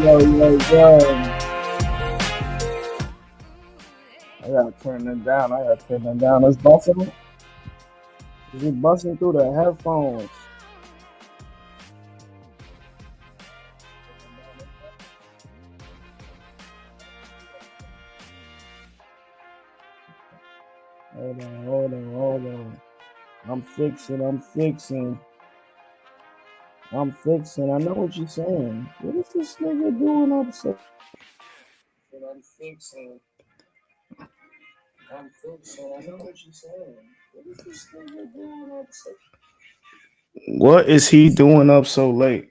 Yo. I gotta turn them down. It's busting. Is it busting through the headphones? Hold on. I'm fixing. I know what you're saying. What is this nigga doing upset? I'm fixing. I know what you're saying. What is this nigga doing upset? What is he doing up so late?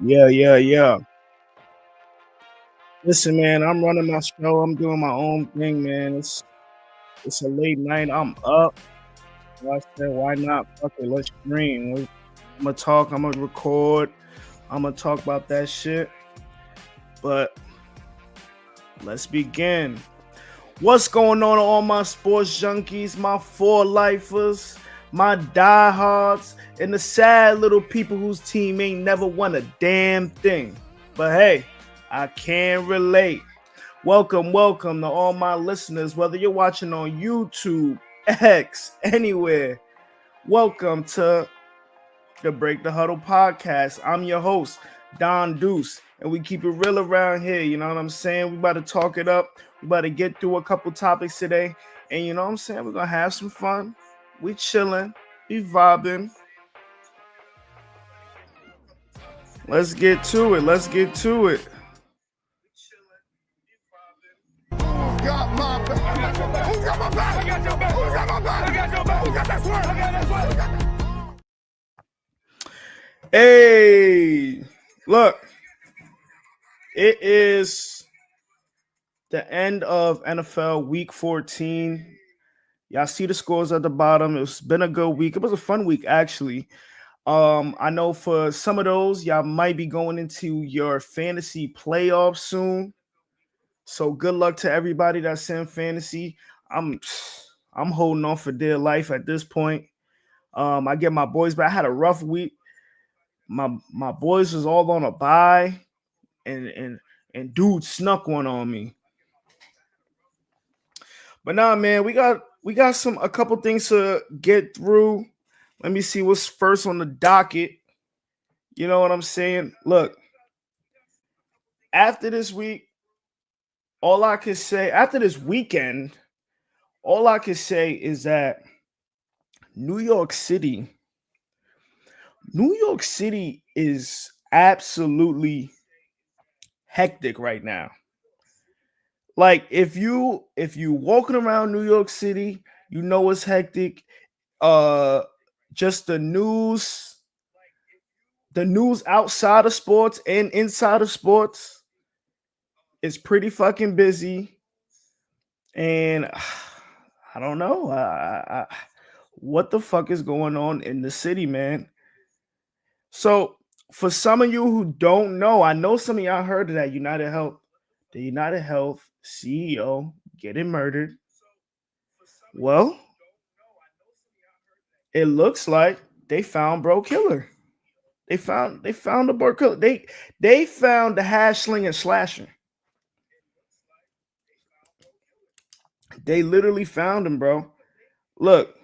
Yeah. Listen, man, I'm running my show. I'm doing my own thing, man. It's a late night. I'm up. I said, why not? Fuck it, let's stream. I'm gonna talk. I'm gonna record. I'm gonna talk about that shit. But let's begin. What's going on, all my sports junkies, my four lifers, my diehards, and the sad little people whose team ain't never won a damn thing? But hey, I can relate. Welcome to all my listeners, whether you're watching on YouTube, X, anywhere. Welcome to the Break the Huddle podcast. I'm your host, Don Deuce, and we keep it real around here. You know what I'm saying? We about to talk it up. We about to get through a couple topics today, and you know what I'm saying? We're gonna have some fun. We chilling, we vibing. Let's get to it. Got my back. Who got my back? I got your back. Who got my back? I got your back. Who got that swerve? I got that swerve. Hey, look, it is the end of NFL Week 14. Y'all see the scores at the bottom. It's been a good week. It was a fun week, actually. I know for some of those, y'all might be going into your fantasy playoffs soon. So good luck to everybody that's in fantasy. I'm holding on for dear life at this point. I get my boys, but I had a rough week. My boys was all on a bye, and dude snuck one on me. But nah, man, we got a couple things to get through. Let me see what's first on the docket. You know what I'm saying? Look, after this week, all I can say, after this weekend, all I can say is that New York City is absolutely hectic right now. Like if you walking around New York City, you know it's hectic. Just the news outside of sports and inside of sports is pretty fucking busy. And I don't know. What the fuck is going on in the city, man? So, for some of you who don't know, I know some of y'all heard of that the United Health CEO getting murdered. Well, it looks like they found bro killer. They found the bro killer. They found the hash slinger slasher. They literally found him, bro. Look,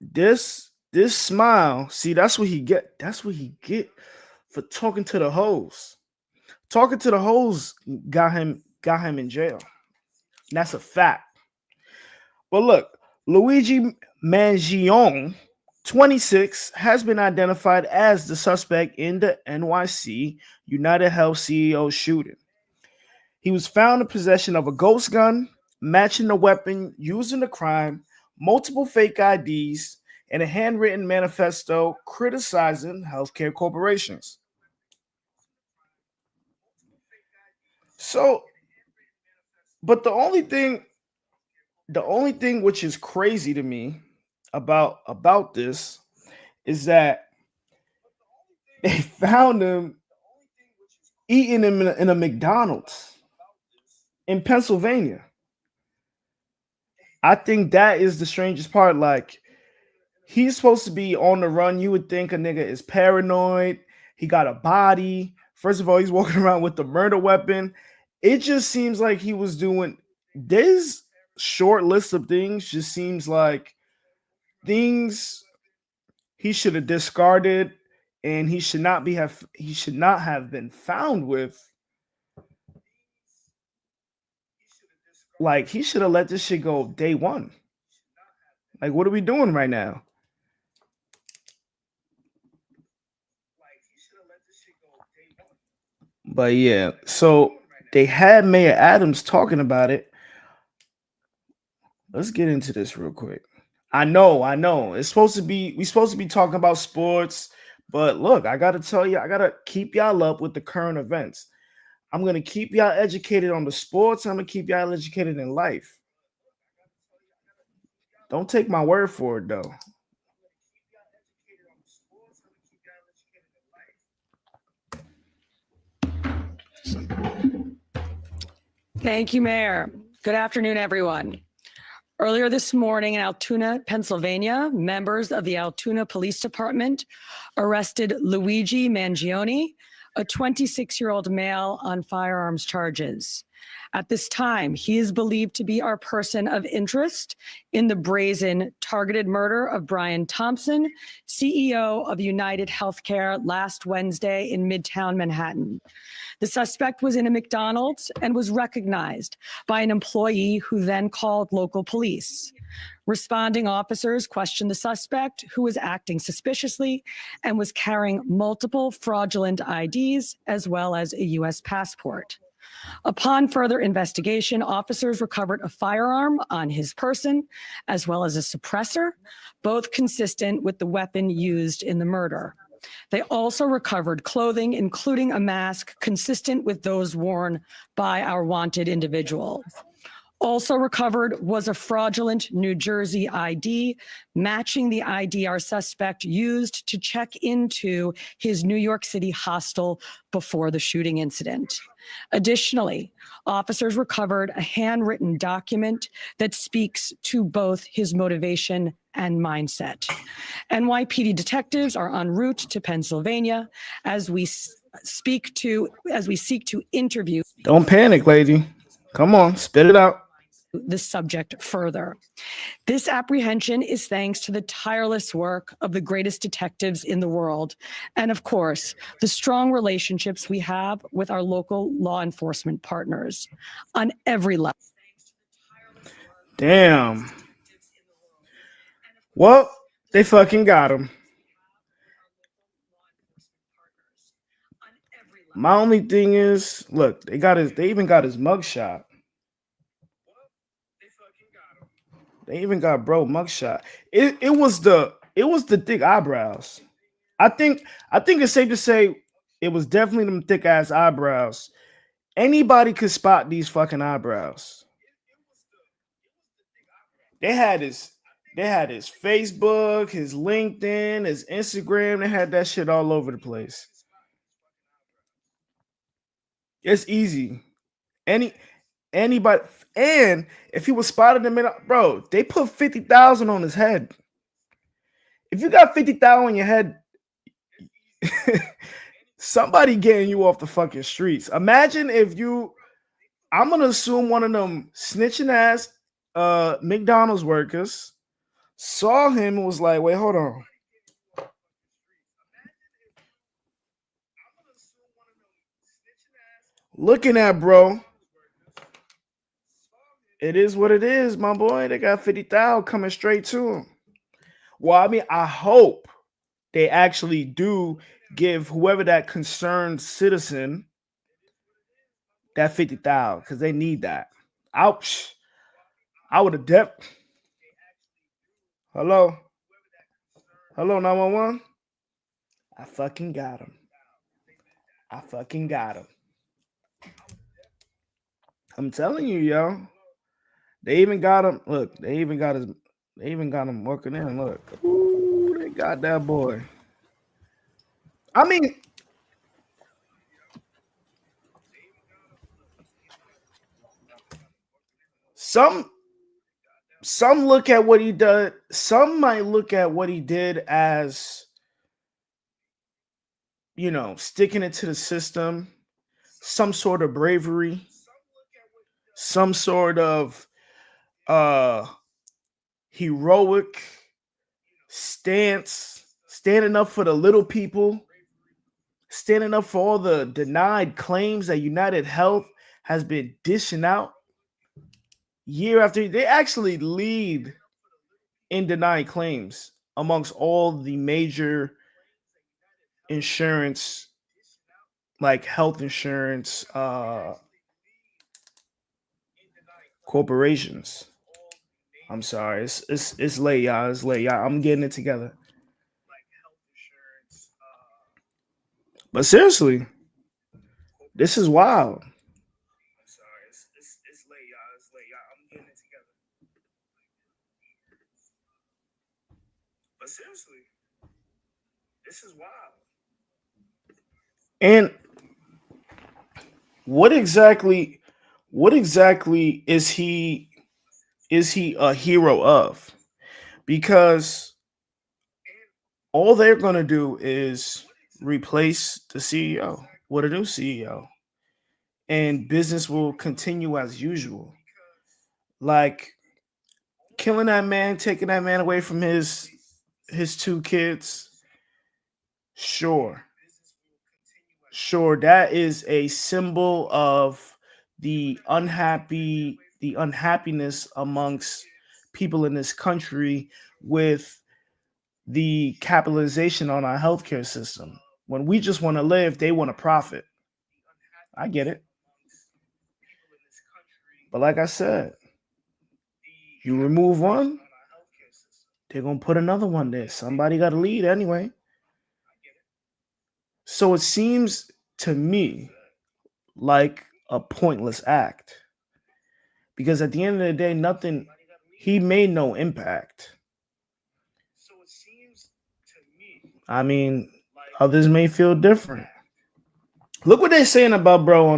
this smile. See, that's what he get. That's what he get for talking to the hoes. Talking to the hoes got him in jail. And that's a fact. But look, Luigi Mangione, 26, has been identified as the suspect in the NYC United Health CEO shooting. He was found in possession of a ghost gun, matching the weapon used in the crime, multiple fake IDs, and a handwritten manifesto criticizing healthcare corporations. So, but the only thing which is crazy to me about this is that they found him eating him in a McDonald's in Pennsylvania. I think that is the strangest part. Like, he's supposed to be on the run. You would think a nigga is paranoid. He got a body. First of all, he's walking around with the murder weapon. It just seems like he was doing this short list of things. Just seems like things he should have discarded, and he should not have been found with. Like, he should have let this shit go day one. Like, what are we doing right now? But yeah, so they had Mayor Adams talking about it. Let's get into this real quick. I know. It's supposed to be we supposed to be talking about sports, but look, I gotta tell you, I gotta keep y'all up with the current events. I'm gonna keep y'all educated on the sports. I'm gonna keep y'all educated in life. Don't take my word for it though. Thank you, Mayor. Good afternoon, everyone. Earlier this morning in Altoona, Pennsylvania, members of the Altoona Police Department arrested Luigi Mangione, a 26-year-old male, on firearms charges. At this time, he is believed to be our person of interest in the brazen targeted murder of Brian Thompson, CEO of United Healthcare, last Wednesday in Midtown Manhattan. The suspect was in a McDonald's and was recognized by an employee who then called local police. Responding officers questioned the suspect, who was acting suspiciously and was carrying multiple fraudulent IDs as well as a U.S. passport. Upon further investigation, officers recovered a firearm on his person, as well as a suppressor, both consistent with the weapon used in the murder. They also recovered clothing, including a mask consistent with those worn by our wanted individual. Also recovered was a fraudulent New Jersey ID, matching the ID our suspect used to check into his New York City hostel before the shooting incident. Additionally, officers recovered a handwritten document that speaks to both his motivation and mindset. NYPD detectives are en route to Pennsylvania as we seek to interview. Don't panic, lady. Come on, spit it out. The subject further. This apprehension is thanks to the tireless work of the greatest detectives in the world, and of course, the strong relationships we have with our local law enforcement partners on every level. Damn. Well, they fucking got him. My only thing is, look, they even got his mugshot. They even got bro mugshot. It was the thick eyebrows. I think it's safe to say it was definitely them thick ass eyebrows. Anybody could spot these fucking eyebrows. They had his Facebook, his LinkedIn, his Instagram. They had that shit all over the place. It's easy. Anybody, and if he was spotted in the middle, bro, they put 50,000 on his head. If you got 50,000 on your head, somebody getting you off the fucking streets. Imagine if I'm gonna assume one of them snitching ass McDonald's workers saw him and was like, wait, hold on. Looking at bro. It is what it is, my boy. They got 50,000 coming straight to him. Well, I mean, I hope they actually do give whoever that concerned citizen that 50,000 because they need that. Ouch. I would have Hello? Hello, 911? I fucking got him. I'm telling you, yo. They even got him. Look, they even got him working in. Look. Ooh, they got that boy. I mean, some some look at what he did. Some might look at what he did as, sticking it to the system, some sort of bravery, some sort of heroic stance, standing up for the little people, standing up for all the denied claims that United Health has been dishing out year after year. They actually lead in denying claims amongst all the major insurance, like health insurance corporations. I'm sorry, it's late, y'all. It's late, y'all. I'm getting it together. But seriously, this is wild. But seriously, this is wild. And what exactly is he a hero of? Because all they're going to do is replace the CEO with a new CEO, and business will continue as usual. Like killing that man, taking that man away from his two kids. Sure, that is a symbol of the unhappiness amongst people in this country with the capitalization on our healthcare system. When we just want to live, they want to profit. I get it. But like I said, you remove one, they're going to put another one there. Somebody got to lead anyway. So it seems to me like a pointless act. Because at the end of the day, he made no impact. I mean, others may feel different. Look what they're saying about bro.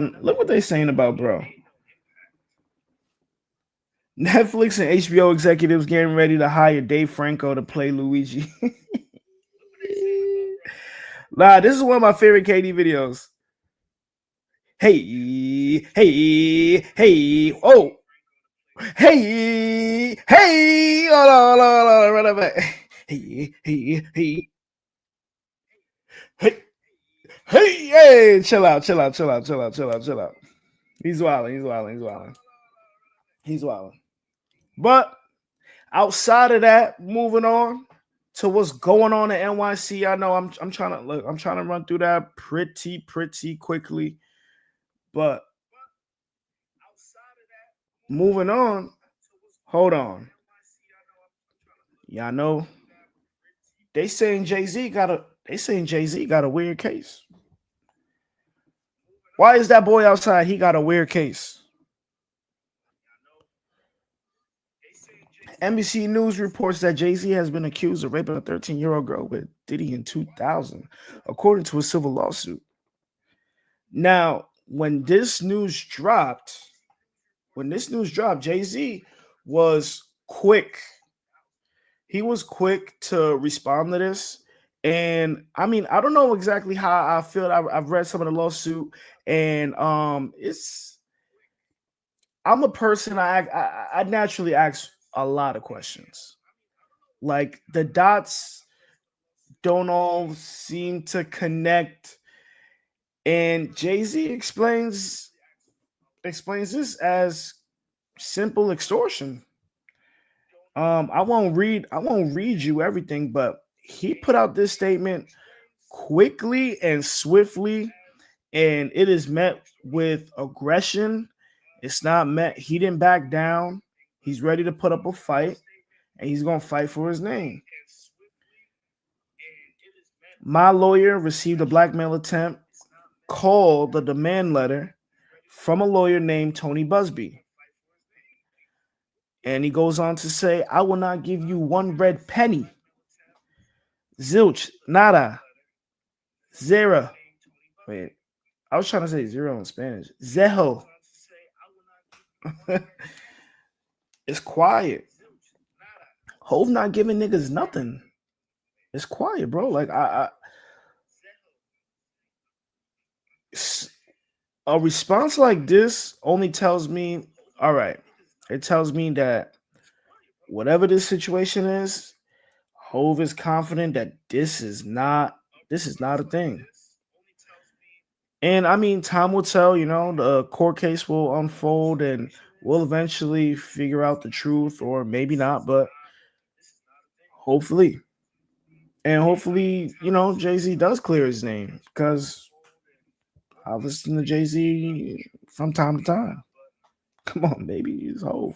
Netflix and HBO executives getting ready to hire Dave Franco to play Luigi. Nah, this is one of my favorite KD videos. Hey, oh. Hey, hold on, run back. Hey. Hey, chill out. He's wilding. But outside of that, moving on to what's going on in NYC. I know I'm trying to run through that pretty quickly. But moving on, hold on. Y'all know they saying Jay-Z got a weird case. Why is that boy outside? He got a weird case. NBC News reports that Jay-Z has been accused of raping a 13-year-old girl with Diddy in 2000, according to a civil lawsuit. Now, when this news dropped, Jay-Z was quick. He was quick to respond to this. And I mean, I don't know exactly how I feel. I've read some of the lawsuit, and I'm a person. I naturally ask a lot of questions. Like the dots don't all seem to connect, and Jay-Z explains this as simple extortion. I won't read you everything, but he put out this statement quickly and swiftly, and it is met with aggression. It's not met. He didn't back down. He's ready to put up a fight, and he's going to fight for his name. My lawyer received a blackmail attempt called the demand letter from a lawyer named Tony Busby. And he goes on to say, I will not give you one red penny. Zilch, nada, zero. Wait, I was trying to say zero in Spanish. Zejo. It's quiet. Hove not giving niggas nothing. It's quiet, bro. Like a response like this only tells me, all right. It tells me that whatever this situation is, Hove is confident that this is not a thing. And I mean, time will tell. The court case will unfold, and we'll eventually figure out the truth, or maybe not. But hopefully, and hopefully, Jay Z does clear his name because I listen to Jay Z from time to time. Come on, baby, he's Hove.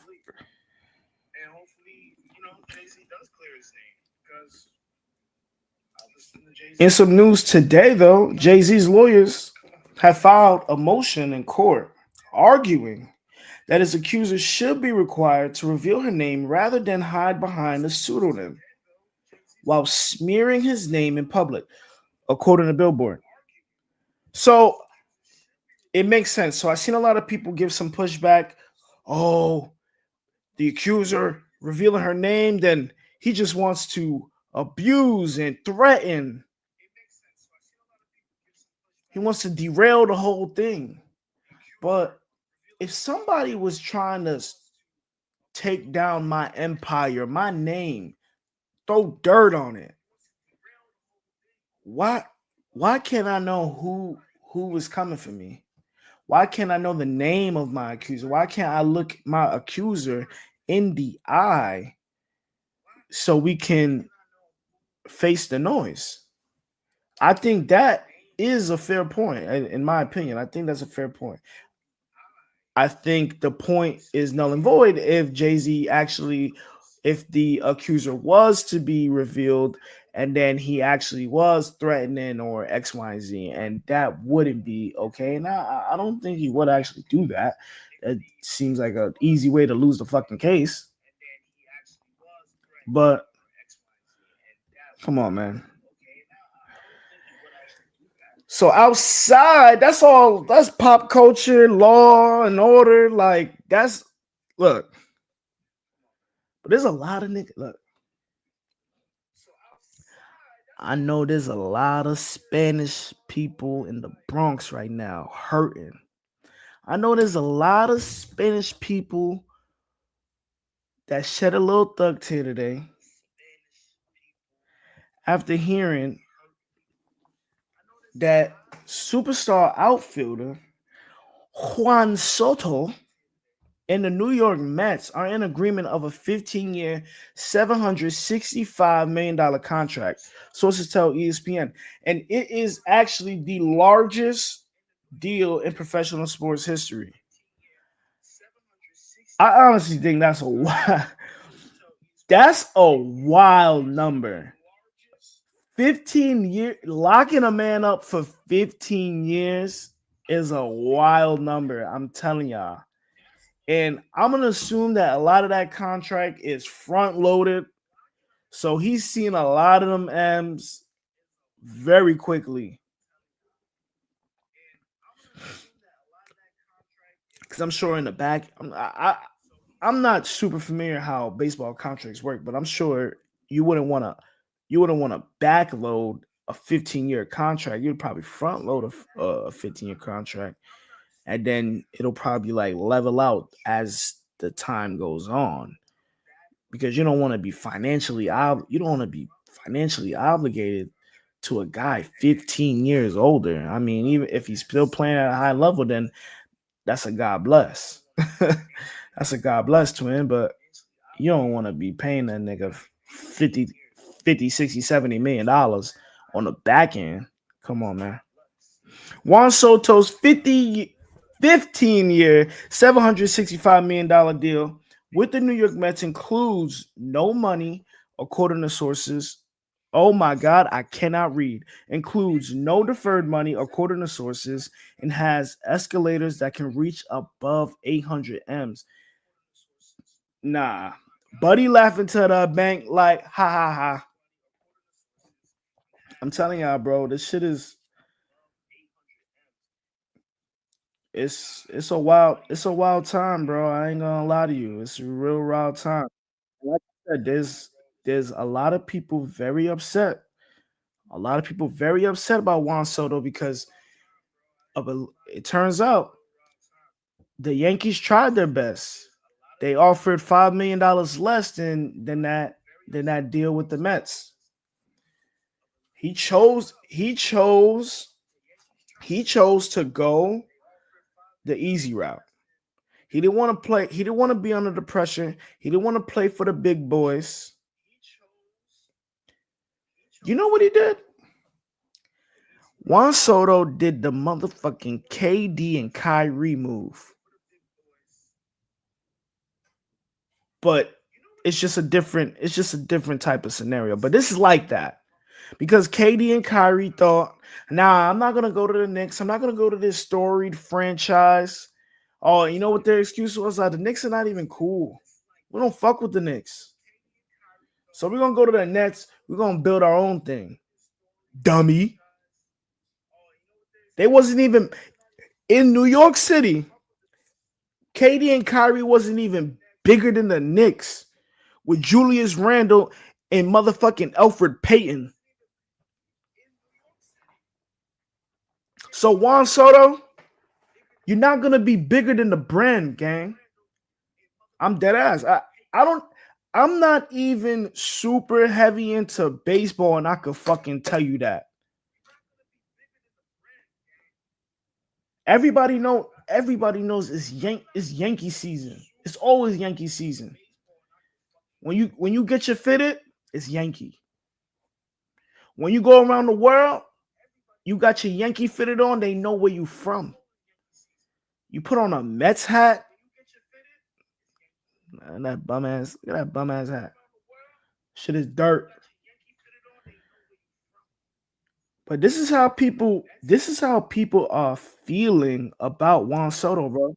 In some news today, though, Jay Z's lawyers have filed a motion in court arguing that his accuser should be required to reveal her name rather than hide behind a pseudonym while smearing his name in public, according to Billboard. So it makes sense. So I've seen a lot of people give some pushback. Oh, the accuser revealing her name, then he just wants to abuse and threaten. He wants to derail the whole thing. But if somebody was trying to take down my empire, my name, throw dirt on it, why can't I know who was coming for me? Why can't I know the name of my accuser? Why can't I look my accuser in the eye so we can face the noise? I think that is a fair point. In my opinion, I think that's a fair point. I think the point is null and void if Jay-Z actually, if the accuser was to be revealed and then he actually was threatening or X, Y, and Z, and that wouldn't be okay. And I don't think he would actually do that. It seems like an easy way to lose the fucking case. But come on, man. So outside, that's pop culture, law and order. Like look. But there's a lot of niggas. Look, I know there's a lot of Spanish people in the Bronx right now hurting. I know there's a lot of Spanish people that shed a little thug tear today after hearing that superstar outfielder Juan Soto and the New York Mets are in agreement of a 15-year, $765 million contract, sources tell ESPN. And it is actually the largest deal in professional sports history. I honestly think that's a wild number. 15 years, locking a man up for 15 years is a wild number. I'm telling y'all. And I'm going to assume that a lot of that contract is front loaded. So he's seen a lot of them M's very quickly. Because I'm sure in the back, I'm not super familiar how baseball contracts work, but I'm sure you wouldn't want to backload a 15-year contract. You'd probably front load a 15-year contract, and then it'll probably like level out as the time goes on, because you don't want to be financially obligated to a guy 15 years older. I mean, even if he's still playing at a high level, then that's a God bless. That's a God bless to him, but you don't want to be paying that nigga 50, 60, 70 million dollars on the back end. Come on, man. Juan Soto's 15-year, $765 million deal with the New York Mets includes no money, according to sources. Oh my God, I cannot read. Includes no deferred money, according to sources, and has escalators that can reach above 800 M's. Nah. Buddy laughing to the bank like, ha ha ha. I'm telling y'all, bro, this shit is it's a wild time, bro. I ain't gonna lie to you. It's a real wild time. Like I said, there's a lot of people very upset. A lot of people very upset about Juan Soto because it turns out the Yankees tried their best. They offered $5 million less than that deal with the Mets. He chose to go the easy route. He didn't want to play. He didn't want to be under the pressure. He didn't want to play for the big boys. You know what he did? Juan Soto did the motherfucking KD and Kyrie move. But it's just a different type of scenario. But this is like that. Because KD and Kyrie thought, nah, I'm not gonna go to the Knicks. I'm not gonna go to this storied franchise. Oh, you know what their excuse was? The Knicks are not even cool. We don't fuck with the Knicks. So we're gonna go to the Nets. We're gonna build our own thing. Dummy. They wasn't even in New York City. KD and Kyrie wasn't even bigger than the Knicks with Julius Randle and motherfucking Elfrid Payton. So Juan Soto, you're not gonna be bigger than the brand, gang. I'm dead ass. I'm not even super heavy into baseball, and I could fucking tell you that. Everybody knows it's Yankee season. It's always Yankee season. When you get your fitted, it's Yankee. When you go around the world, you got your Yankee fitted on, they know where you from. You put on a Mets hat. Man, look at that bum ass hat. Shit is dirt. But this is how people are feeling about Juan Soto, bro.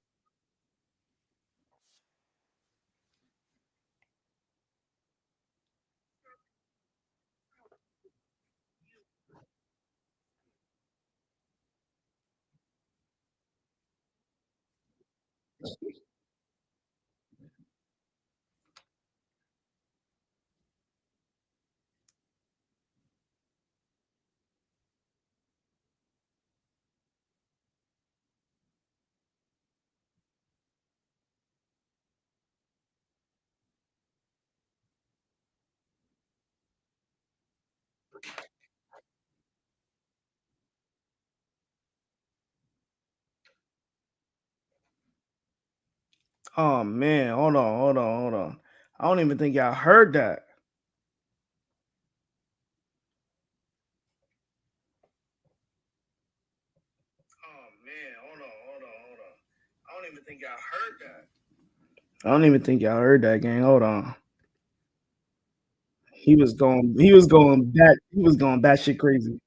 Oh man, hold on. I don't even think y'all heard that. Oh man, hold on. I don't even think y'all heard that. I don't even think y'all heard that, gang. Hold on. He was going batshit crazy.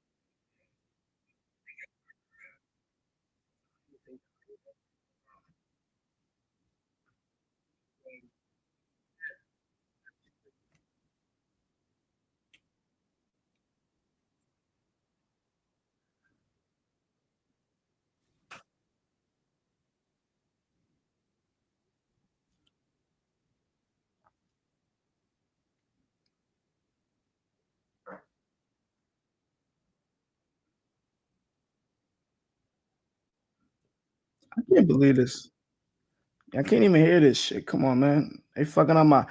I can't believe this. I can't even hear this shit. Come on, man. They fucking up my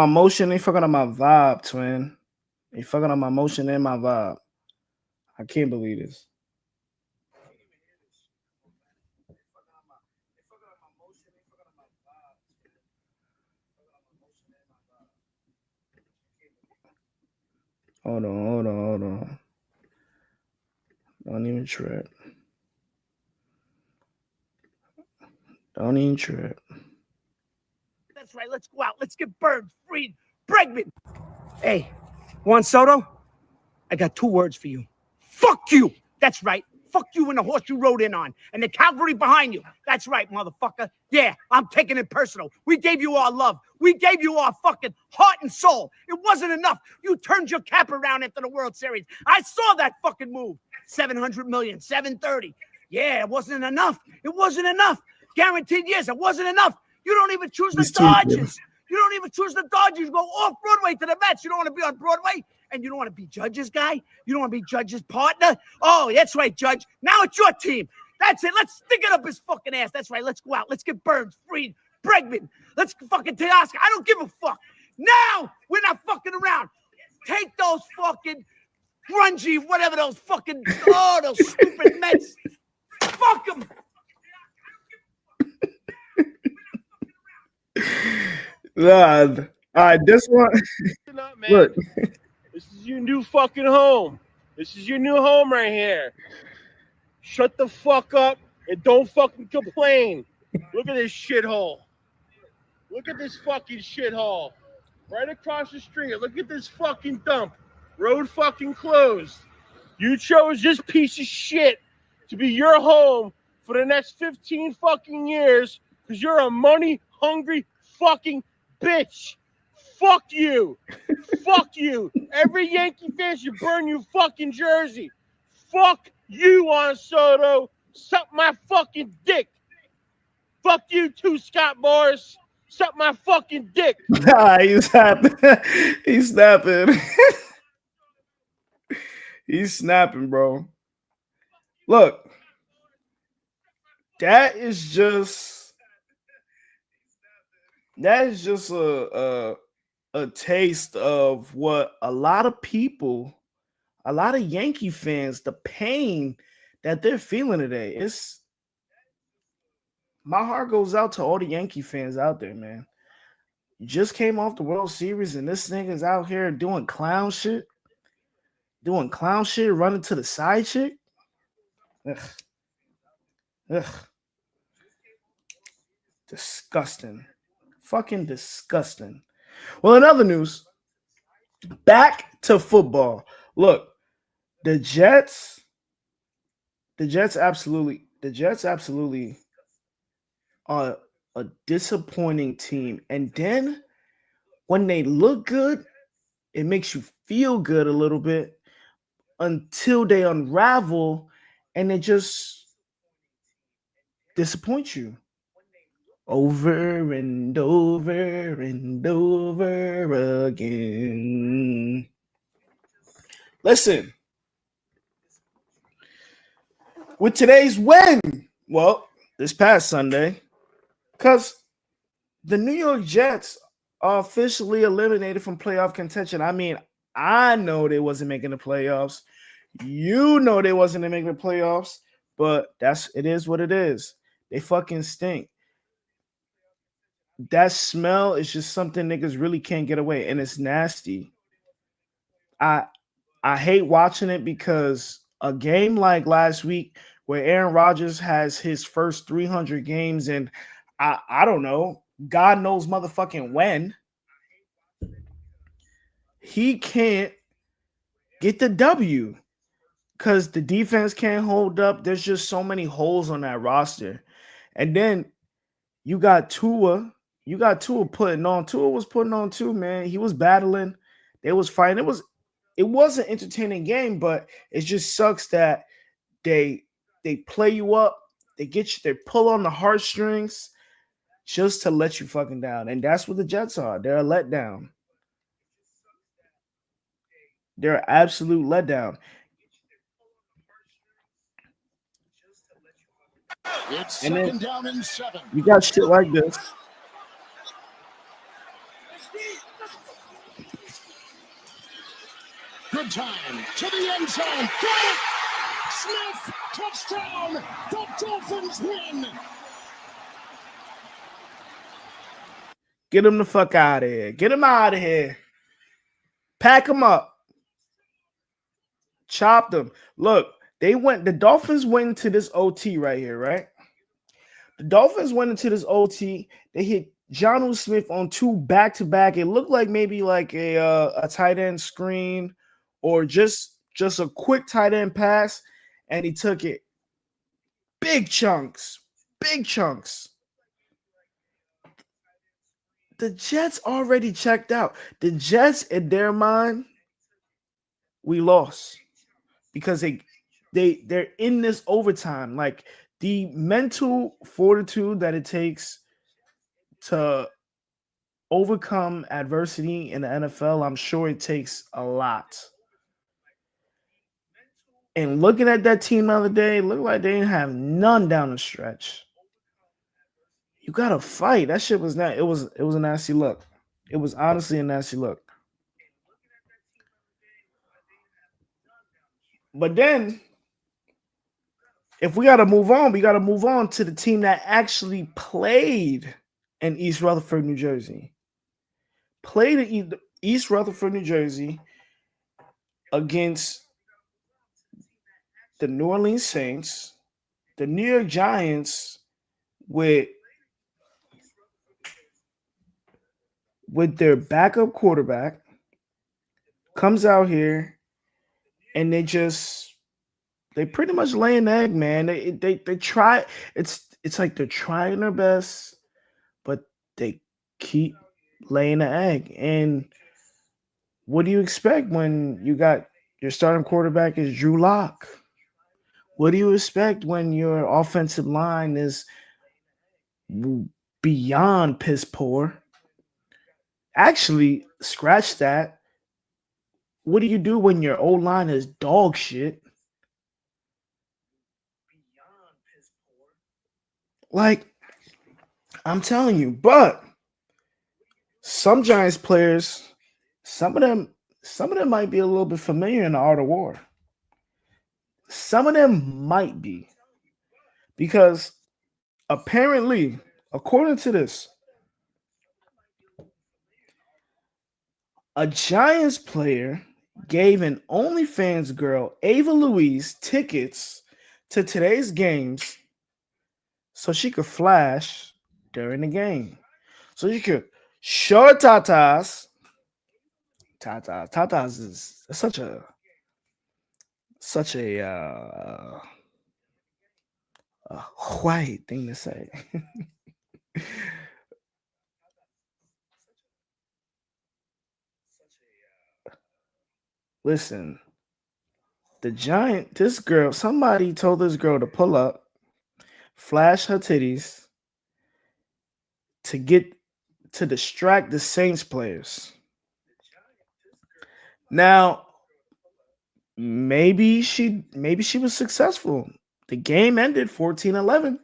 motion. They fucking up my vibe, twin. They fucking up my motion and my vibe. I can't believe this. Hold on. Don't even trip. That's right. Let's go out. Let's get burned, freed, pregnant. Hey, Juan Soto, I got 2 words for you. Fuck you. That's right. Fuck you and the horse you rode in on and the cavalry behind you. That's right, motherfucker. Yeah, I'm taking it personal. We gave you our love. We gave you our fucking heart and soul. It wasn't enough. You turned your cap around after the World Series. I saw that fucking move. 700 million, 730. Yeah, it wasn't enough. It wasn't enough. Guaranteed years. It wasn't enough. You don't even choose the Dodgers. You don't even choose the Dodgers. You go off Broadway to the Mets. You don't want to be on Broadway, and you don't want to be Judge's guy. You don't want to be Judge's partner. Oh, that's right, Judge. Now it's your team. That's it. Let's stick it up his fucking ass. That's right. Let's go out. Let's get Burns, Freed, Bregman. Let's fucking Teoscar. I don't give a fuck. Now we're not fucking around. Take those fucking grungy, whatever those fucking, those stupid Mets. Fuck them. Lord. All right, this one. Up, man. Look. This is your new fucking home. This is your new home right here. Shut the fuck up and don't fucking complain. Look at this shithole. Look at this fucking shithole. Right across the street. Look at this fucking dump. Road fucking closed. You chose this piece of shit to be your home for the next 15 fucking years because you're a money-hungry fucking bitch. Fuck you. Fuck you. Every Yankee fan should burn your fucking jersey. Fuck you, Juan Soto. Suck my fucking dick. Fuck you too, Scott Morris. Suck my fucking dick. Nah, he's snapping. He's snapping. He's snapping, bro. Look, that is just a taste of what a lot of people, a lot of Yankee fans, the pain that they're feeling today. It's my heart goes out to all the Yankee fans out there, man. You just came off the World Series and this nigga's out here doing clown shit, running to the side chick. Ugh. Ugh. Disgusting. Fucking disgusting. Well, in other news, back to football. Look, the Jets absolutely are a disappointing team. And then when they look good, it makes you feel good a little bit until they unravel and they just disappoint you over and over and over again. Listen, with today's win, well, this past Sunday, because the New York Jets are officially eliminated from playoff contention. I mean, I know they wasn't making the playoffs. You know they wasn't making the playoffs, but it is what it is. They fucking stink. That smell is just something niggas really can't get away, and it's nasty. I hate watching it because a game like last week where Aaron Rodgers has his first 300 games and I don't know, God knows motherfucking when, he can't get the W because the defense can't hold up. There's just so many holes on that roster. And then you got Tua. You got Tua putting on. Tua was putting on too, man. He was battling. They was fighting. It was an entertaining game, but it just sucks that they play you up. They get you. They pull on the heartstrings just to let you fucking down. And that's what the Jets are. They're a letdown. They're an absolute letdown. It's and second down and 7. You got shit like this. Good time to the end zone. Got it! Smith, touchdown! The Dolphins win! Get him the fuck out of here. Get him out of here. Pack him up. Chop them. Look, the Dolphins went into this OT right here, right? The Dolphins went into this OT. They hit Jonnu Smith on 2 back-to-back. It looked like maybe like a tight end screen or just a quick tight end pass, and he took it. Big chunks. Big chunks. The Jets already checked out. The Jets, in their mind, we lost because they're in this overtime. Like the mental fortitude that it takes to overcome adversity in the NFL, I'm sure it takes a lot. And looking at that team the other day, it looked like they didn't have none down the stretch. You gotta fight. That shit was not. It was a nasty look. It was honestly a nasty look. But then, if we gotta move on, we gotta move on to the team that actually played in East Rutherford, New Jersey. Played in East Rutherford, New Jersey against the New Orleans Saints, the New York Giants with their backup quarterback comes out here and they pretty much lay an egg, man. They try. It's like they're trying their best, but they keep laying an egg. And what do you expect when you got your starting quarterback is Drew Lock? What do you expect when your offensive line is beyond piss poor? Actually, scratch that. What do you do when your old line is dog shit? Like, I'm telling you, but some Giants players, some of them might be a little bit familiar in the art of war. Some of them might be. Because apparently, according to this, a Giants player gave an OnlyFans girl, Ava Louise, tickets to today's games so she could flash during the game. So you could show her tatas. Tatas is such a white thing to say. Listen, somebody told this girl to pull up, flash her titties to distract the Saints players. Now, maybe she was successful. The game ended 14-11.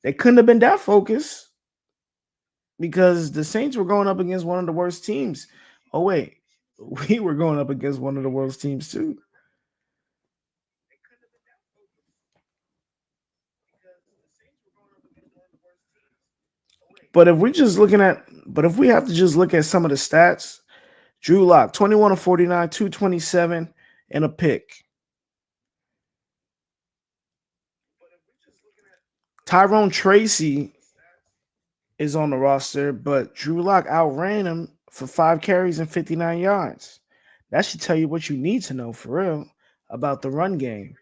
They couldn't have been that focused because the Saints were going up against one of the worst teams. Oh, wait. We were going up against one of the worst teams too. But if we have to just look at some of the stats, Drew Lock, 21 of 49, 227, and a pick. Tyrone Tracy is on the roster, but Drew Lock outran him for 5 carries and 59 yards. That should tell you what you need to know for real about the run game.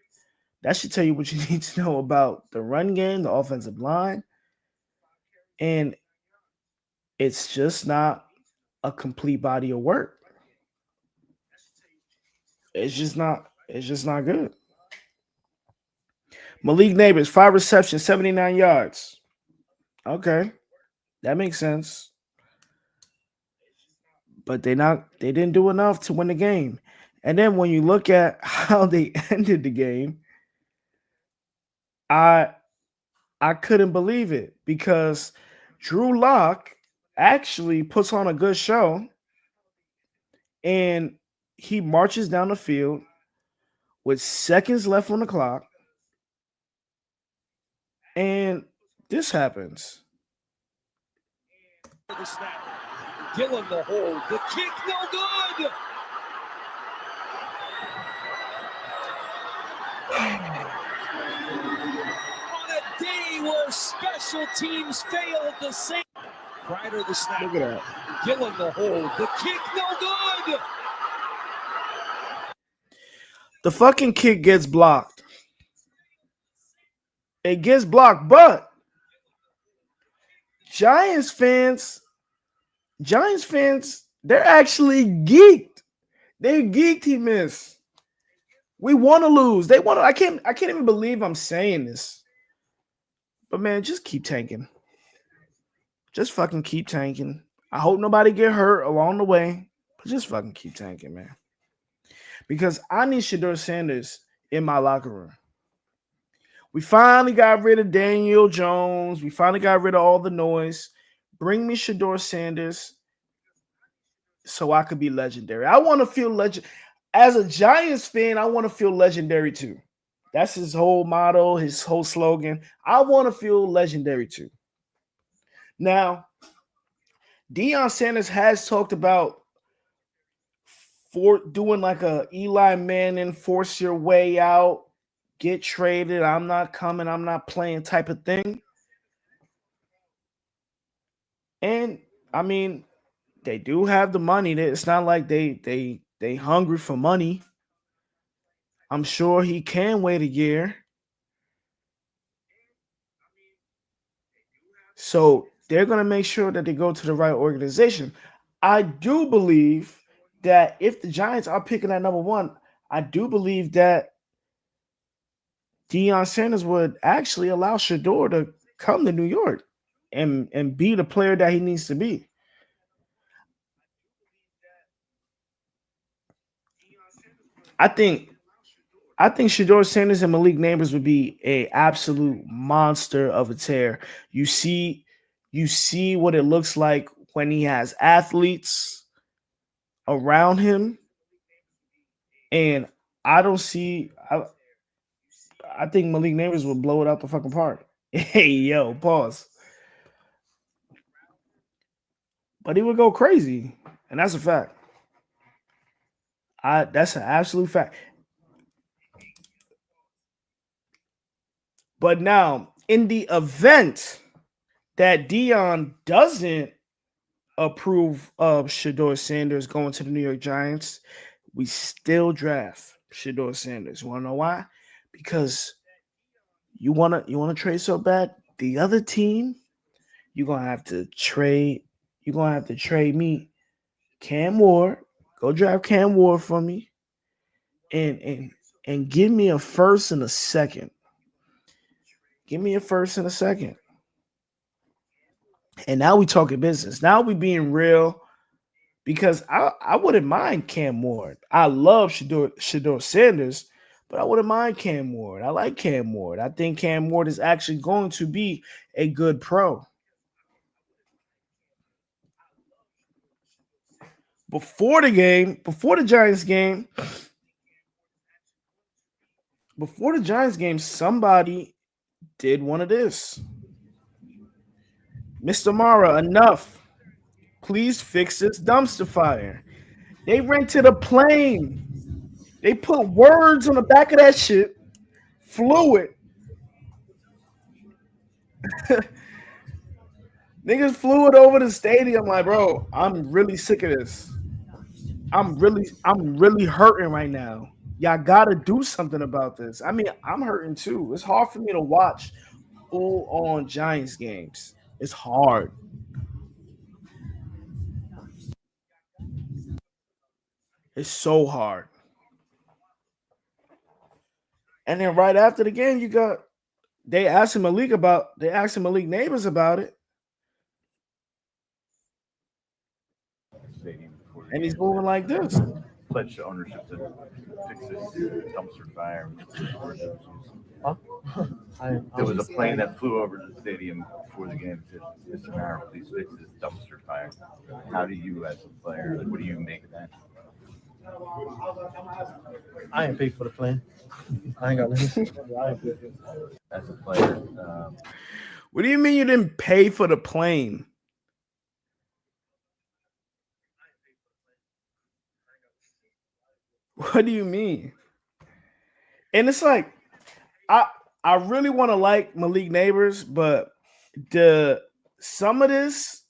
That should tell you what you need to know about the run game, the offensive line. And it's just not a complete body of work. It's just not good. Malik Neighbors, 5 receptions, 79 yards. Okay. That makes sense. But they didn't do enough to win the game. And then when you look at how they ended the game, I couldn't believe it because Drew Lock actually puts on a good show and he marches down the field with seconds left on the clock. And this happens. The snap. Gillen the hold. The kick no good. On a day where special teams failed the same. Kreider the snap. Look at that. Gillen the hold. The kick no good. The fucking kick gets blocked. It gets blocked, but Giants fans, they're actually geeked. They're geeked he missed. We want to lose. They want to. I can't even believe I'm saying this. But man, just keep tanking. Just fucking keep tanking. I hope nobody get hurt along the way, but just fucking keep tanking, man. Because I need Shedeur Sanders in my locker room. We finally got rid of Daniel Jones. We finally got rid of all the noise. Bring me Shedeur Sanders so I could be legendary. I want to feel legend. As a Giants fan, I want to feel legendary too. That's his whole motto, his whole slogan. I want to feel legendary too. Now, Deion Sanders has talked about doing like a Eli Manning, force your way out, get traded, I'm not coming, I'm not playing type of thing. And I mean, they do have the money. It's not like they hungry for money. I'm sure he can wait a year. So they're going to make sure that they go to the right organization. I do believe that if the Giants are picking at number 1, I do believe that Deion Sanders would actually allow Shedeur to come to New York and be the player that he needs to be. I think Shedeur Sanders and Malik Neighbors would be a absolute monster of a tear. You see what it looks like when he has athletes around him, and I think Malik Neighbors would blow it out the fucking park. Hey, yo, pause. But he would go crazy, and that's a fact. That's an absolute fact. But now, in the event that Deion doesn't approve of Shedeur Sanders going to the New York Giants, we still draft Shedeur Sanders. You want to know why? Because you want to trade so bad. The other team, you're gonna have to trade. You're gonna have to trade me Cam Ward. Go draft Cam Ward for me, and give me a first and a second. Give me a first and a second. And now we talking business. Now we being real, because I wouldn't mind Cam Ward. I love Shedeur Sanders, but I wouldn't mind Cam Ward. I like Cam Ward. I think Cam Ward is actually going to be a good pro. Before the Giants game, somebody did one of this. Mr. Mara, enough. Please fix this dumpster fire. They rented a plane. They put words on the back of that shit. Flew it. Niggas flew it over the stadium. Like, bro, I'm really sick of this. I'm really hurting right now. Y'all gotta do something about this. I mean, I'm hurting too. It's hard for me to watch full-on Giants games. It's hard. It's so hard. And then right after the game, they asked Malik Neighbors about it. And he's moving like this. Pledge ownership to fix this dumpster fire. Huh? There was a plane that flew over the stadium before the game. Said, "Mr. Mayor, please fix this dumpster fire." How do you, as a player, what do you make of that? I ain't paid for the plane. I ain't got nothing. As a player, what do you mean you didn't pay for the plane? What do you mean? And it's like, I really want to like Malik Neighbors, but some of this,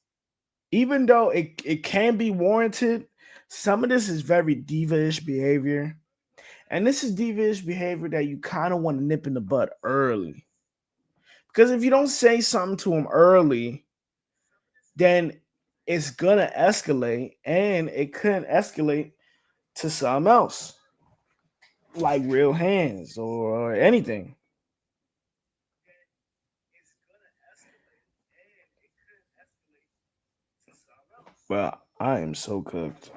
even though it can be warranted, some of this is very diva-ish behavior. And this is diva-ish behavior that you kind of want to nip in the bud early. Because if you don't say something to him early, then it's going to escalate, and it couldn't escalate to something else, like real hands or anything. Well, I am so cooked.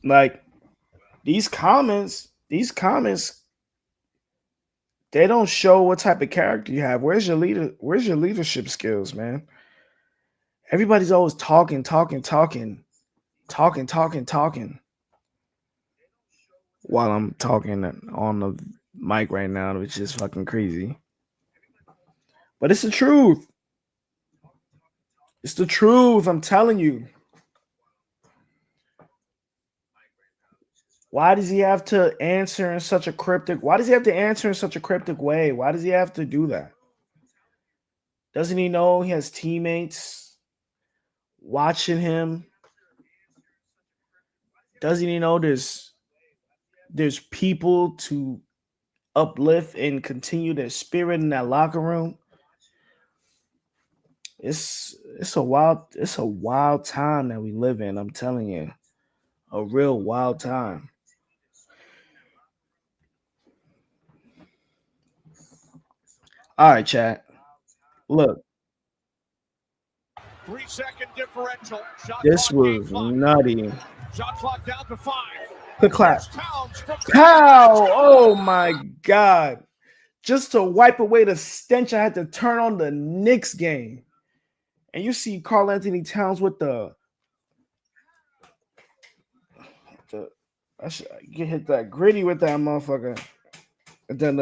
Like these comments, they don't show what type of character you have. Where's your leadership skills, man? Everybody's always talking. While I'm talking on the mic right now, which is fucking crazy. But it's the truth. It's the truth. I'm telling you. Why does he have to answer in such a cryptic? Why does he have to answer in such a cryptic way? Why does he have to do that? Doesn't he know he has teammates watching him? Doesn't he know there's people to uplift and continue their spirit in that locker room? It's a wild time that we live in. I'm telling you, a real wild time. All right, chat. Look, 3-second differential. Shot this clock was clock. nutty. Shot clock down to 5. The clap. Pow! Oh my God. Just to wipe away the stench, I had to turn on the Knicks game. And you see Karl Anthony Towns with I should get hit that gritty with that motherfucker. And then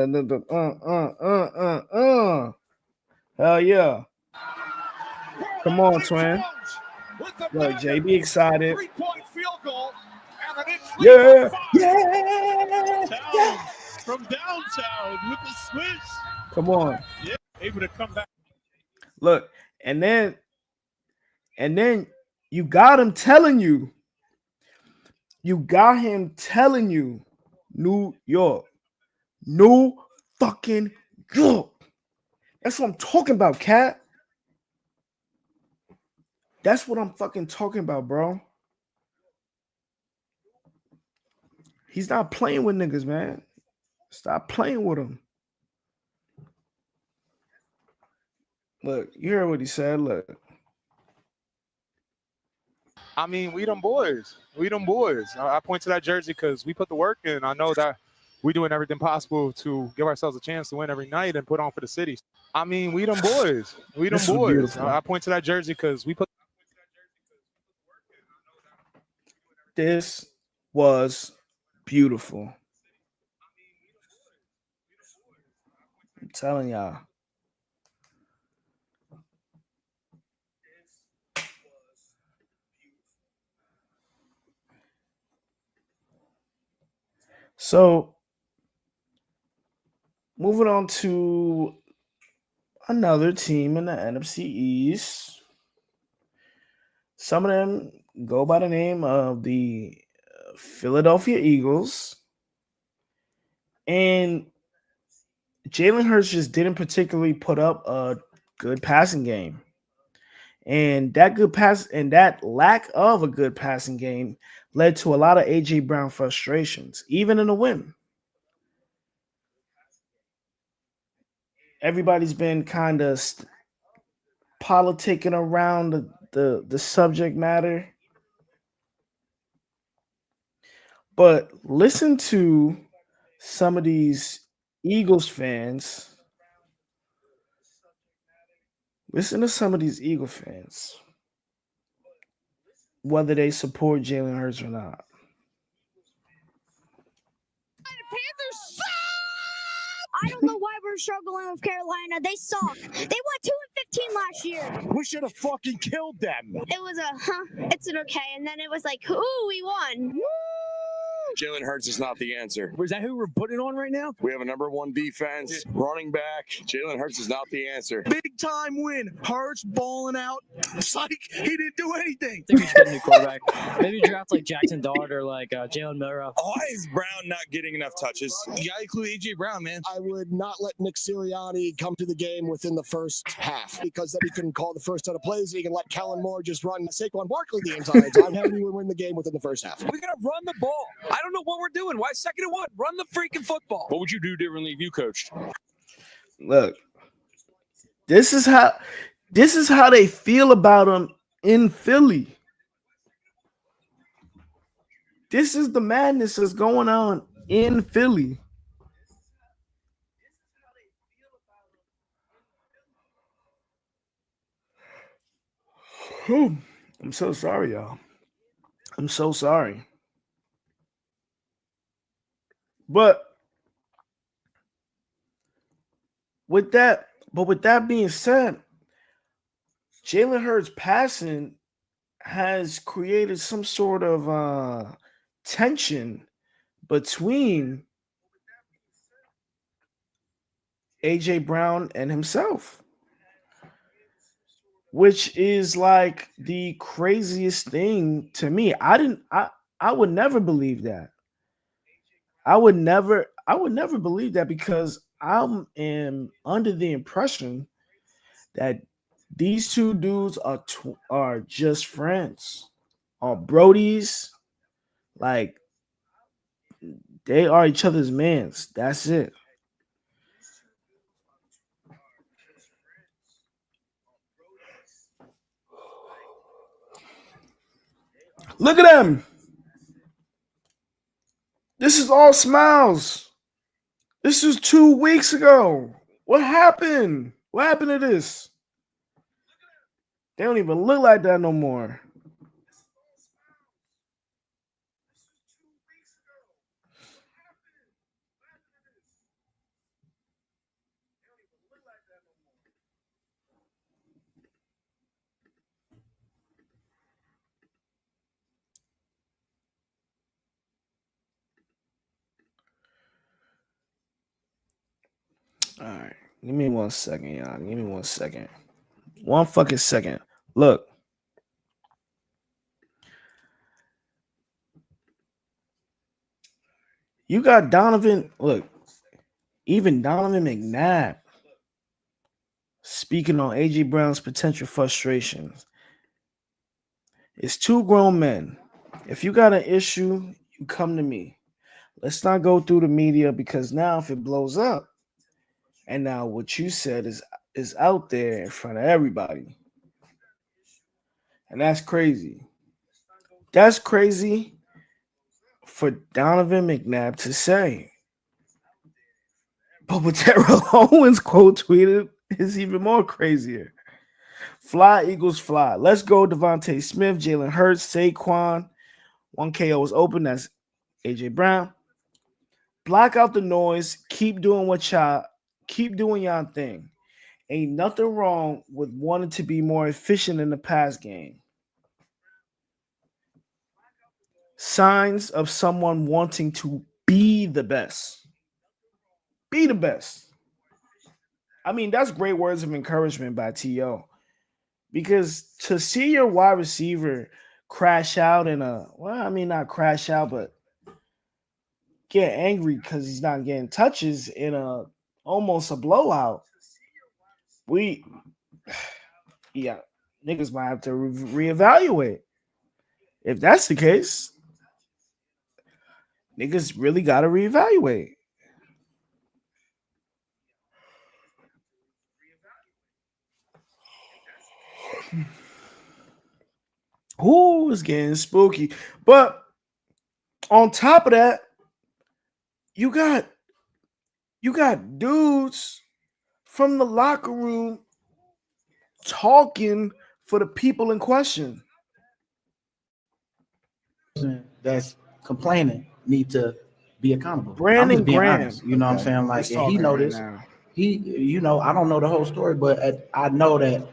hell yeah. Come on, twin. Look, JB excited. 3-point field goal. Yeah. From downtown with the switch. Come on. Yeah, able to come back. Look, and then you got him telling you. New York. New fucking York. That's what I'm talking about, cat. That's what I'm fucking talking about, bro. He's not playing with niggas, man. Stop playing with him. Look, you heard what he said. Look. I mean, we them boys. I point to that jersey because we put the work in. I know that we're doing everything possible to give ourselves a chance to win every night and put on for the city. I mean, we them boys. I point to that jersey because we put. This was beautiful. I'm telling y'all. So, moving on to another team in the NFC East. Some of them go by the name of the Philadelphia Eagles. And Jalen Hurts just didn't particularly put up a good passing game. And that lack of a good passing game led to a lot of A.J. Brown frustrations, even in a win. Everybody's been kind of politicking around the subject matter. But listen to some of these Eagles fans. Listen to some of these Eagle fans, whether they support Jalen Hurts or not. Panthers suck! I don't know why we're struggling with Carolina. They suck. They won 2-15 last year. We should have fucking killed them. It was it's an okay. And then it was like, ooh, we won. Woo! Jalen Hurts is not the answer. Is that who we're putting on right now? We have a #1 defense, running back. Jalen Hurts is not the answer. Big time win. Hurts balling out. Psych, he didn't do anything. I think we should get a new quarterback. Maybe draft like Jackson Dart or like Jalen Milrow. Why is Brown not getting enough touches? You gotta include A.J. Brown, man. I would not let Nick Sirianni come to the game within the first half because then he couldn't call the first set of plays. He can let Kellen Moore just run Saquon Barkley the entire time. How do you win the game within the first half? We're gonna run the ball. I don't know what we're doing. Why 2nd and 1? Run the freaking football. What would you do differently if you coached? Look, this is how they feel about him in Philly. This is the madness that's going on in Philly. I'm so sorry, y'all. I'm so sorry. But with that being said, Jalen Hurts passing has created some sort of tension between AJ Brown and himself, which is like the craziest thing to me. I would never believe that. I would never believe that, because I am under the impression that these two dudes are just friends, are brodies, like they are each other's mans. That's it. Look at them. This is all smiles. This was 2 weeks ago. What happened? What happened to this? They don't even look like that no more. All right. Give me 1 second, y'all. Give me 1 second. 1 fucking second. Look. You got Donovan. Look. Even Donovan McNabb speaking on AJ Brown's potential frustrations. It's two grown men. If you got an issue, you come to me. Let's not go through the media, because now if it blows up, and now what you said is out there in front of everybody. And that's crazy. That's crazy for Donovan McNabb to say. But what Terrell Owens quote tweeted is even more crazier. Fly Eagles fly. Let's go Devontae Smith, Jalen Hurts, Saquon. 1 KO is open. That's AJ Brown. Block out the noise. Keep doing y'all thing. Ain't nothing wrong with wanting to be more efficient in the pass game. Signs of someone wanting to be the best. Be the best. I mean, that's great words of encouragement by T.O. Because to see your wide receiver crash out not crash out, but get angry because he's not getting touches in almost a blowout. Niggas might have to reevaluate. If that's the case, niggas really got to reevaluate. Ooh, it's getting spooky. But on top of that, you got dudes from the locker room talking for the people in question. That's complaining need to be accountable. Brandon I'm just being Graham. honest. You know what I'm saying? Like, and he noticed. Right, he, I don't know the whole story, but I know that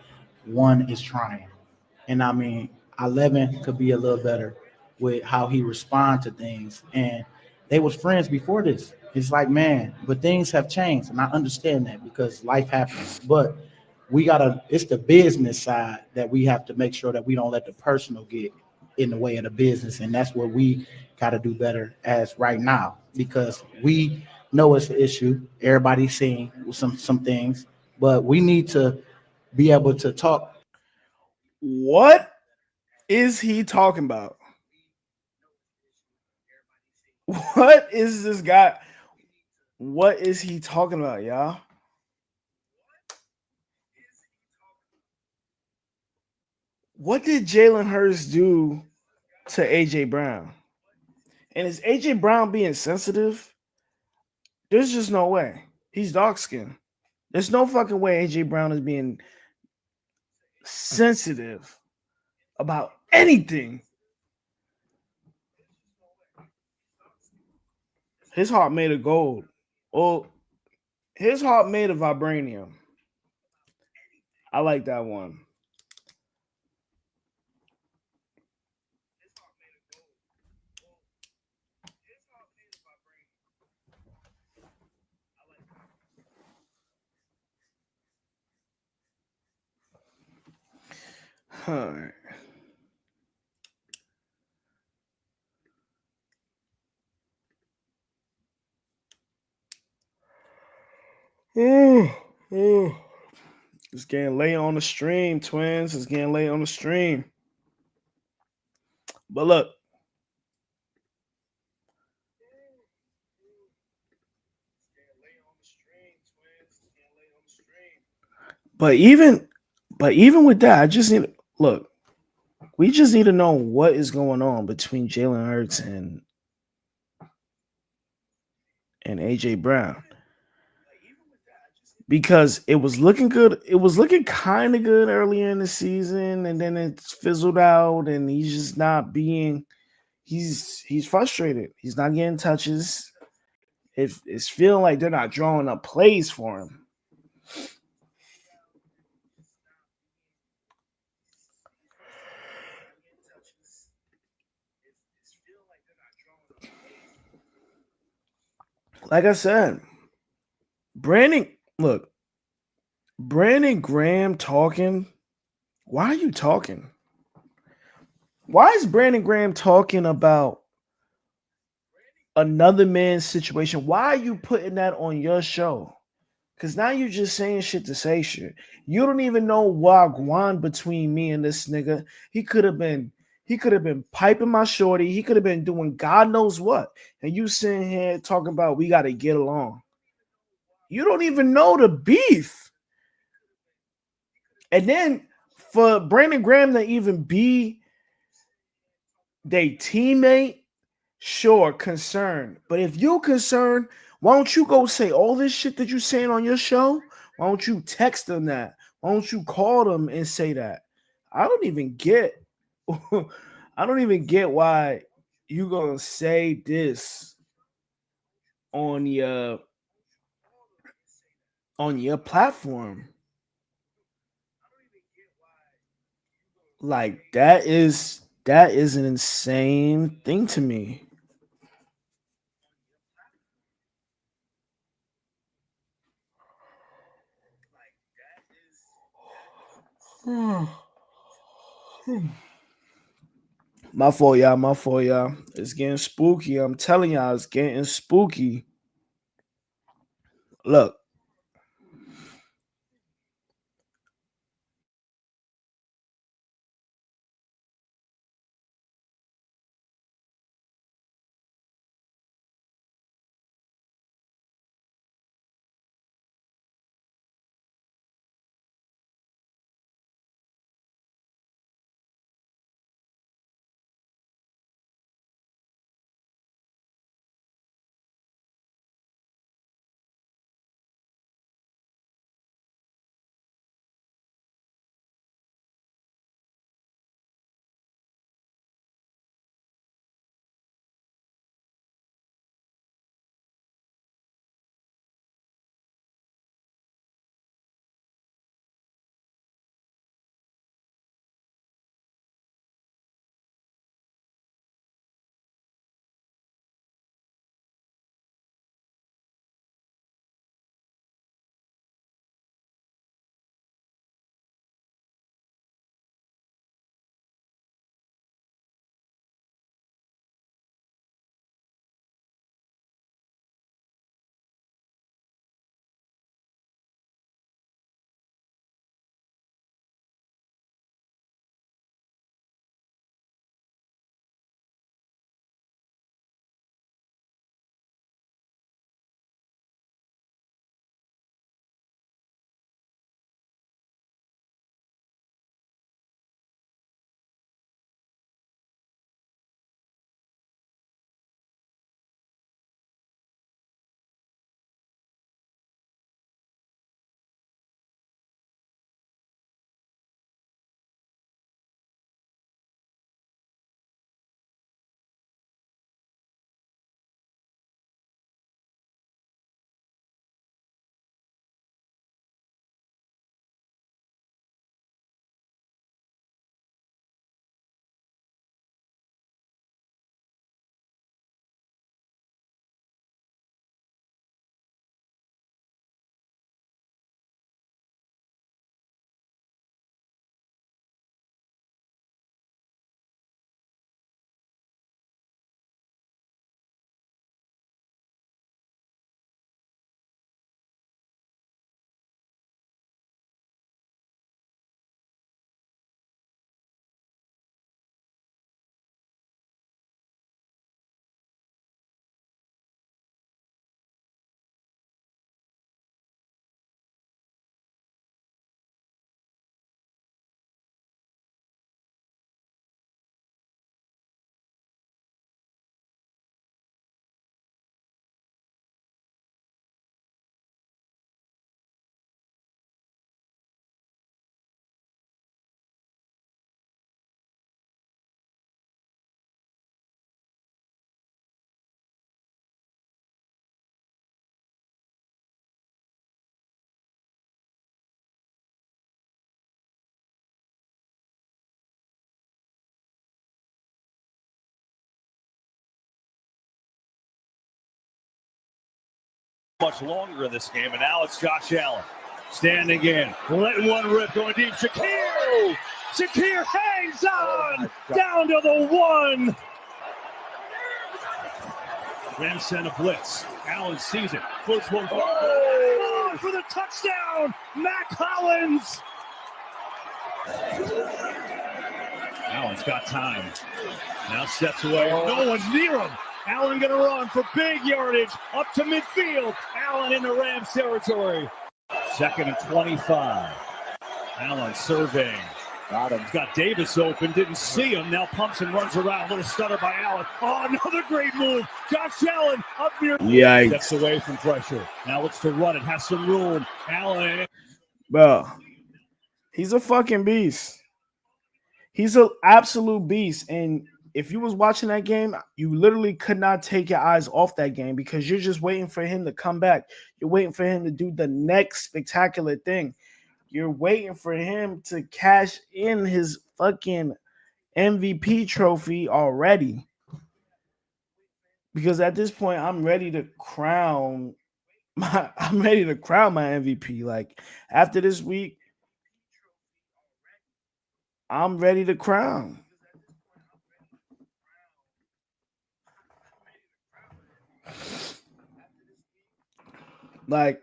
one is trying. And I mean, 11 could be a little better with how he responds to things. And they was friends before this. It's like, man, but things have changed. And I understand that because life happens. But it's the business side that we have to make sure that we don't let the personal get in the way of the business. And that's what we got to do better as right now, because we know it's an issue. Everybody's seeing some things, but we need to be able to talk. What is he talking about? What is this guy? What is he talking about, y'all? What did Jalen Hurts do to AJ Brown? And is AJ Brown being sensitive? There's just no way. He's dark skinned. There's no fucking way AJ Brown is being sensitive about anything. His heart made of gold. Well, his heart made of vibranium. I like that one. All right. It's getting late on the stream, twins. It's getting late on the stream. But look. But even with that, I just need look. We just need to know what is going on between Jalen Hurts and AJ Brown. Because it was looking good. It was looking kind of good earlier in the season, and then it fizzled out, and he's just not being he's frustrated. He's not getting touches. It's feeling like they're not drawing up plays for him. Like I said, Brandon Graham talking. Why are you talking? Why is Brandon Graham talking about another man's situation? Why are you putting that on your show? Because now you're just saying shit to say shit. You don't even know wagwan between me and this nigga. He could have been piping my shorty. He could have been doing God knows what. And you sitting here talking about we got to get along. You don't even know the beef. And then for Brandon Graham to even be their teammate, sure, concerned. But if you're concerned, why don't you go say all this shit that you're saying on your show? Why don't you text them that? Why don't you call them and say that? I don't even get why you gonna say this on your platform. Like that is an insane thing to me. My fault, y'all. It's getting spooky. I'm telling y'all, it's getting spooky. Look, much longer in this game, and now it's Josh Allen standing in, letting one rip, going deep. Shakir hangs on down to the 1. Rams send a blitz. Allen sees it. Flips one forward for the touchdown. Mac Hollins. Allen's got time. Now steps away. No one's near him. Allen going to run for big yardage up to midfield. Allen in the Rams territory. 2nd and 25. Allen surveying. He's got Davis open, didn't see him. Now pumps and runs around. Little stutter by Allen. Oh, another great move. Josh Allen up near. Yikes. Steps away from pressure. Now looks to run it. Has some room. Allen. Bro, he's a fucking beast. He's an absolute beast. And if you was watching that game, you literally could not take your eyes off that game because you're just waiting for him to come back. You're waiting for him to do the next spectacular thing. You're waiting for him to cash in his fucking MVP trophy already. Because at this point, I'm ready to crown my MVP. Like after this week, I'm ready to crown. Like,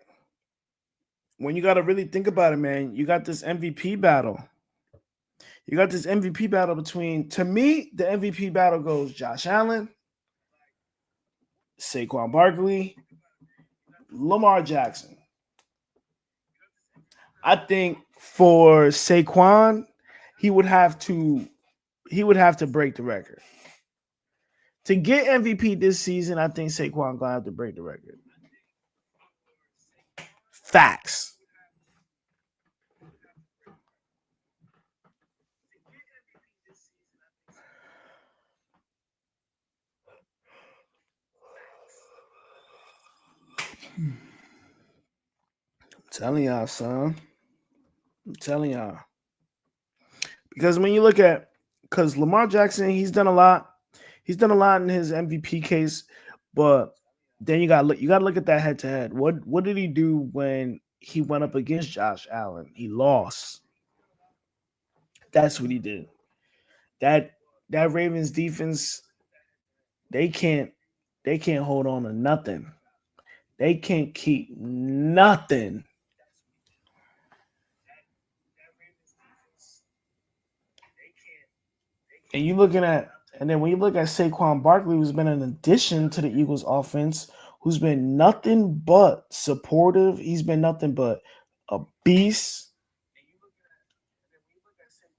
when you got to really think about it, man, you got this MVP battle. You got this MVP battle between, to me, the MVP battle goes Josh Allen, Saquon Barkley, Lamar Jackson. I think for Saquon, he would have to break the record. To get MVP this season, I think Saquon gonna have to break the record. Facts. I'm telling y'all, son. I'm telling y'all. Because when you look at, because Lamar Jackson, he's done a lot. He's done a lot in his MVP case, but then you gotta look at that head to head. What did he do when he went up against Josh Allen? He lost. That's what he did. That Ravens defense, they can't hold on to nothing. They can't keep nothing. And then when you look at Saquon Barkley, who's been an addition to the Eagles offense, who's been nothing but supportive. He's been nothing but a beast.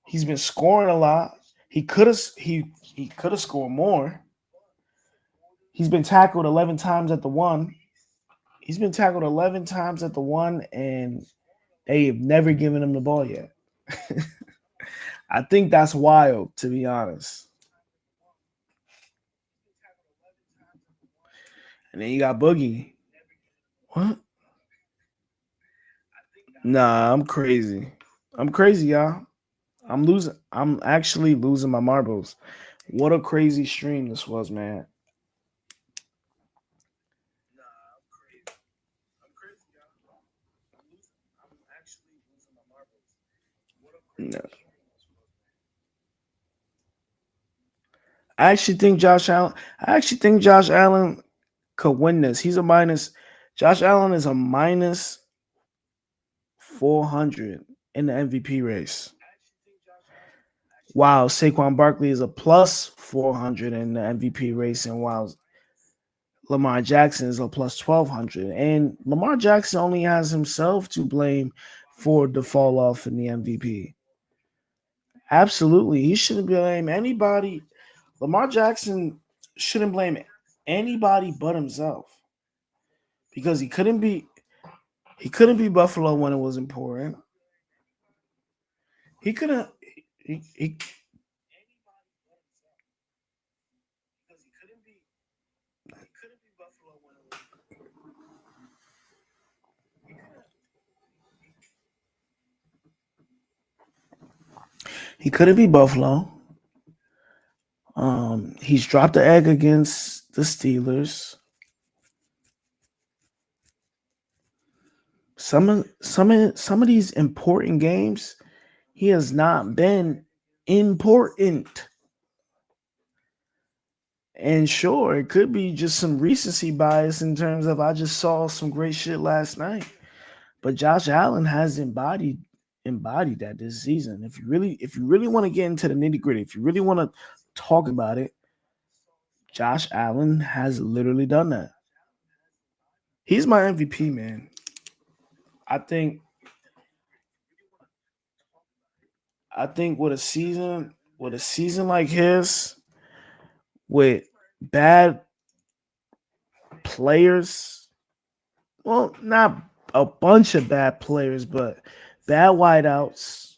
He's been scoring a lot. He could have scored more. He's been tackled 11 times at the 1. He's been tackled 11 times at the 1, and they've never given him the ball yet. I think that's wild, to be honest. And then you got Boogie. What? Nah, I'm crazy. I'm crazy, y'all. I'm actually losing my marbles. What a crazy stream this was, man. No. I actually think Josh Allen could win this. He's a minus. Josh Allen is a minus 400 in the MVP race. While Saquon Barkley is a plus 400 in the MVP race, and while Lamar Jackson is a plus 1,200. And Lamar Jackson only has himself to blame for the fall off in the MVP. Absolutely. He shouldn't blame anybody. Lamar Jackson shouldn't blame anybody but himself. Because he couldn't be Buffalo when it was important. He couldn't be Buffalo. He's dropped the egg against the Steelers. some of these important games, he has not been important. And sure, it could be just some recency bias in terms of I just saw some great shit last night. But Josh Allen has embodied that this season. If you really want to get into the nitty-gritty, if you really want to talk about it, Josh Allen has literally done that. He's my MVP, man. I think with a season like his, with bad players, well, not a bunch of bad players, but bad wideouts,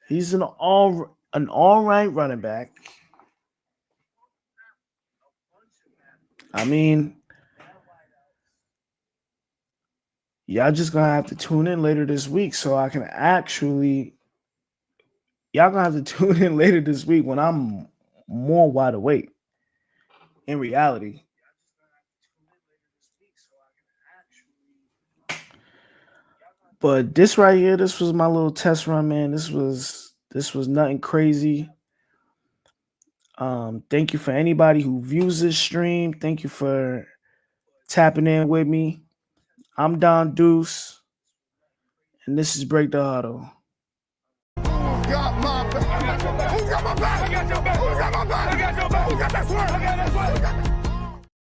he's an all right running back. I mean, y'all just gonna have to tune in later this week so I can actually. Y'all gonna have to tune in later this week when I'm more wide awake. In reality. But this right here, this was my little test run, man. This was nothing crazy. Thank you for anybody who views this stream. Thank you for tapping in with me. I'm Don Deuce, and this is Break the Huddle. Who got my back? Who got my back? I got your back. Who got my back? I got your back. Who got that swerve? I got that swerve.